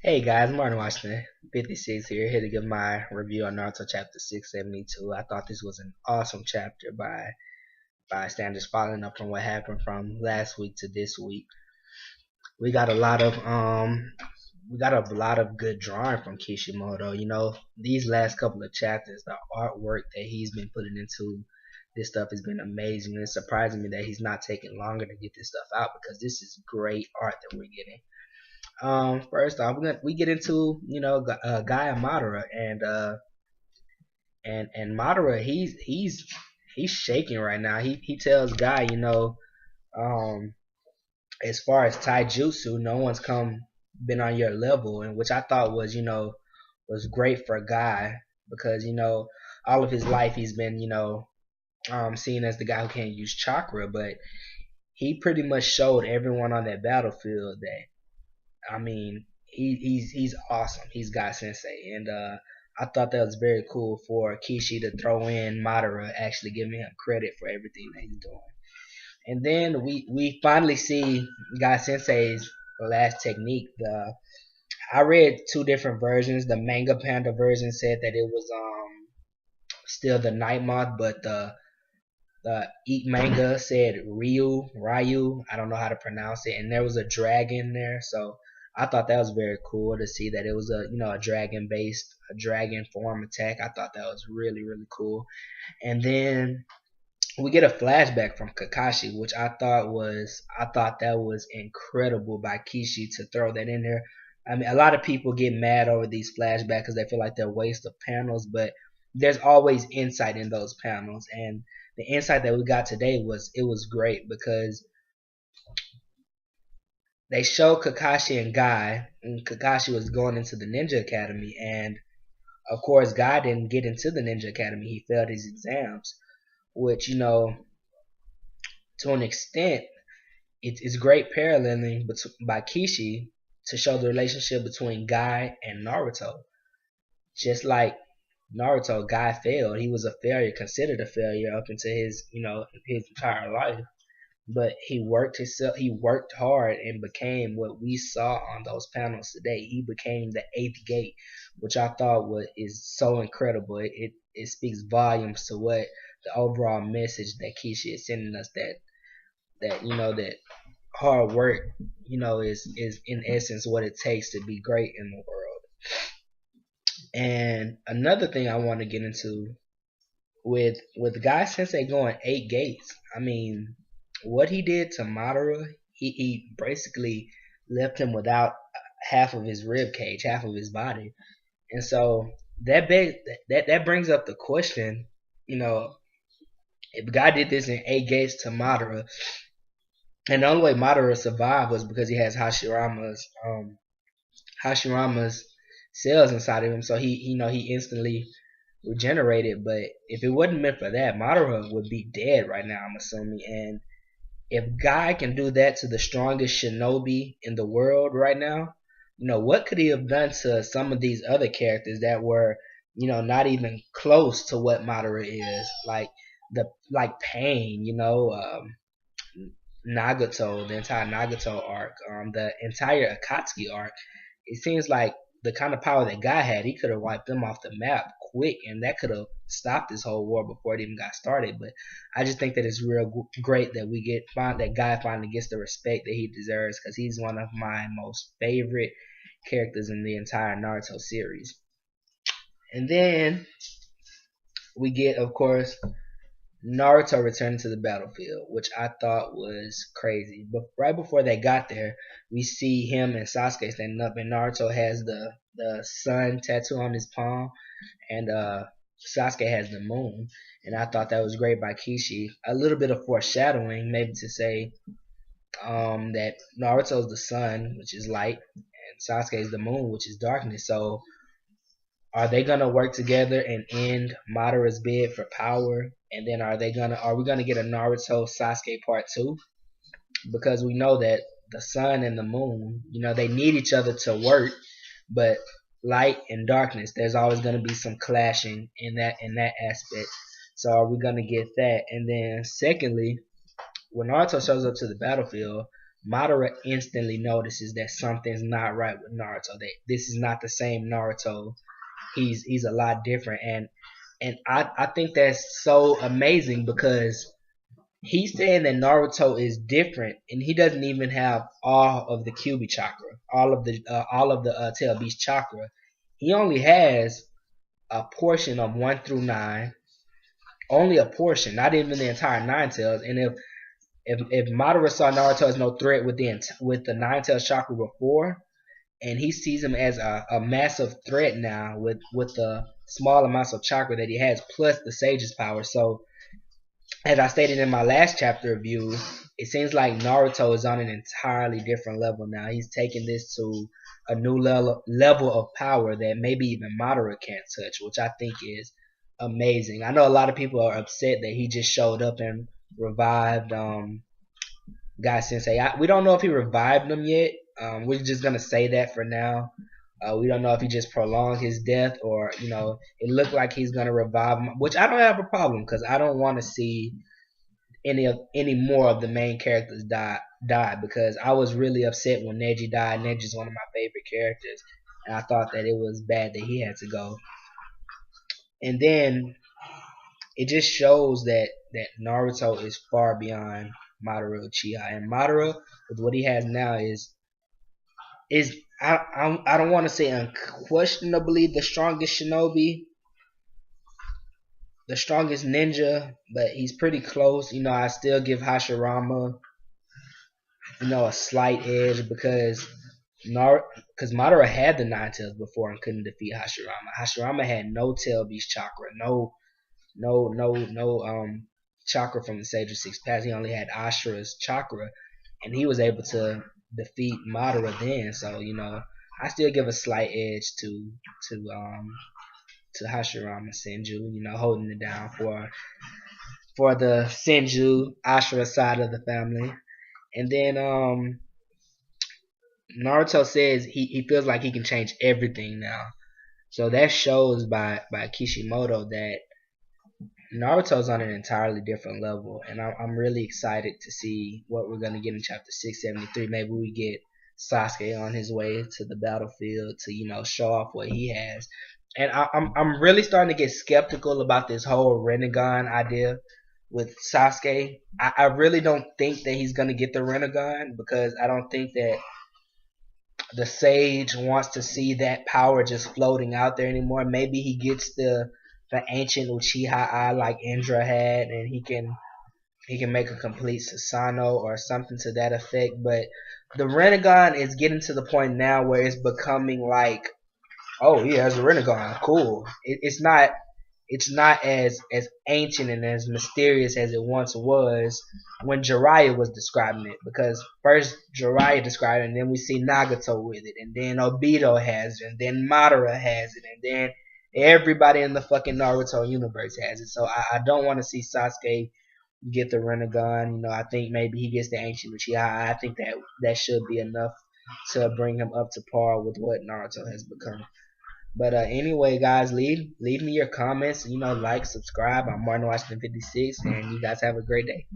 Hey guys, Martin Washington, 56 here to give my review on Naruto Chapter 672. I thought this was an awesome chapter by standards, following up from what happened from last week to this week. We got a lot of good drawing from Kishimoto. These last couple of chapters, the artwork that he's been putting into this stuff has been amazing. It's surprising me that he's not taking longer to get this stuff out because this is great art that we're getting. First off, we get into Guy and Madara, and Madara he's shaking right now. He tells Guy, um, as far as taijutsu, no one's been on your level, and which I thought was was great for Guy because all of his life he's been seen as the guy who can't use chakra, but he pretty much showed everyone on that battlefield that he's awesome. He's Guy Sensei, and I thought that was very cool for Kishi to throw in Madara, actually giving him credit for everything that he's doing. And then we finally see Guy Sensei's last technique. The I read two different versions. The manga panda version said that it was still the night moth, but the Eat manga said Ryu. I don't know how to pronounce it, and there was a dragon there, so I thought that was very cool to see that it was a a dragon form attack. I thought that was really cool. And then we get a flashback from Kakashi, which I thought that was incredible by Kishi to throw that in there. I mean, a lot of people get mad over these flashbacks because they feel like they're a waste of panels, but there's always insight in those panels, and the insight that we got today was great because they showed Kakashi and Guy, and Kakashi was going into the Ninja Academy, and of course Guy didn't get into the Ninja Academy. He failed his exams, which to an extent it's great paralleling by Kishi to show the relationship between Guy and Naruto. Just like Naruto, Guy failed. He was a failure, considered a failure up until his entire life. But he worked hard and became what we saw on those panels today. He became the eighth gate, which I thought is so incredible. It speaks volumes to what the overall message that Kishi is sending us, that hard work is in essence what it takes to be great in the world. And another thing I want to get into with Guy Sensei going 8 gates. I mean, what he did to Madara, he basically left him without half of his rib cage, half of his body, and so that brings up the question, you know, if Guy did this in 8 gates to Madara, and the only way Madara survived was because he has Hashirama's cells inside of him, so he instantly regenerated. But if it wasn't meant for that, Madara would be dead right now, I'm assuming. And if Guy can do that to the strongest shinobi in the world right now, what could he have done to some of these other characters that were, not even close to what Madara is? Like Pain, Nagato, the entire Nagato arc, the entire Akatsuki arc. It seems like the kind of power that Guy had, he could have wiped them off the map quick, and that could have stopped this whole war before it even got started. But I just think that it's real great that that Guy finally gets the respect that he deserves, because he's one of my most favorite characters in the entire Naruto series. And then we get, of course, Naruto returning to the battlefield, which I thought was crazy. But right before they got there, we see him and Sasuke standing up, and Naruto has the sun tattoo on his palm, and Sasuke has the moon. And I thought that was great by Kishi. A little bit of foreshadowing, maybe to say that Naruto's the sun, which is light, and Sasuke is the moon, which is darkness. So are they gonna work together and end Madara's bid for power? And then are we gonna get a Naruto Sasuke part 2? Because we know that the sun and the moon, they need each other to work, but light and darkness, there's always gonna be some clashing in that aspect. So are we gonna get that? And then secondly, when Naruto shows up to the battlefield, Madara instantly notices that something's not right with Naruto. That this is not the same Naruto. He's a lot different, and I think that's so amazing because he's saying that Naruto is different, and he doesn't even have all of the Kyuubi chakra, all of the Tail Beast chakra. He only has a portion of 1 through 9, only a portion, not even the entire nine tails. And if Madara saw Naruto as no threat with the nine tails chakra before, and he sees him as a massive threat now with the small amounts of chakra that he has plus the sage's power. So as I stated in my last chapter review, it seems like Naruto is on an entirely different level now. He's taking this to a new level of power that maybe even Madara can't touch, which I think is amazing. I know a lot of people are upset that he just showed up and revived Guy Sensei. We don't know if he revived him yet. We're just gonna say that for now. We don't know if he just prolonged his death or it looked like he's gonna revive him, which I don't have a problem because I don't want to see any more of the main characters die because I was really upset when Neji died. Neji's one of my favorite characters, and I thought that it was bad that he had to go. And then it just shows that Naruto is far beyond Madara Uchiha, and Madara with what he has now is I don't want to say unquestionably the strongest shinobi, the strongest ninja, but he's pretty close. I still give Hashirama, a slight edge because Madara had the nine tails before and couldn't defeat Hashirama. Hashirama had no tail beast chakra, no chakra from the Sage of Six Paths. He only had Ashura's chakra, and he was able to defeat Madara then. So I still give a slight edge to Hashirama Senju. Holding it down for the Senju Ashura side of the family. And then Naruto says he feels like he can change everything now. So that shows by Kishimoto that Naruto's on an entirely different level, and I'm really excited to see what we're gonna get in chapter 673. Maybe we get Sasuke on his way to the battlefield to show off what he has. And I'm really starting to get skeptical about this whole Rinnegan idea with Sasuke. I really don't think that he's gonna get the Rinnegan because I don't think that the Sage wants to see that power just floating out there anymore. Maybe he gets the ancient Uchiha Eye like Indra had, and he can make a complete Susanoo or something to that effect. But the Rinnegan is getting to the point now where it's becoming like, oh, he has a Rinnegan, cool. It's not as ancient and as mysterious as it once was when Jiraiya was describing it. Because first Jiraiya described it, and then we see Nagato with it, and then Obito has it, and then Madara has it, and then everybody in the fucking Naruto universe has it. So I don't want to see Sasuke get the Rinnegan. I think maybe he gets the ancient Uchiha. I think that should be enough to bring him up to par with what Naruto has become. But anyway, guys, leave me your comments. Like, subscribe. I'm Martin Washington 56, and you guys have a great day.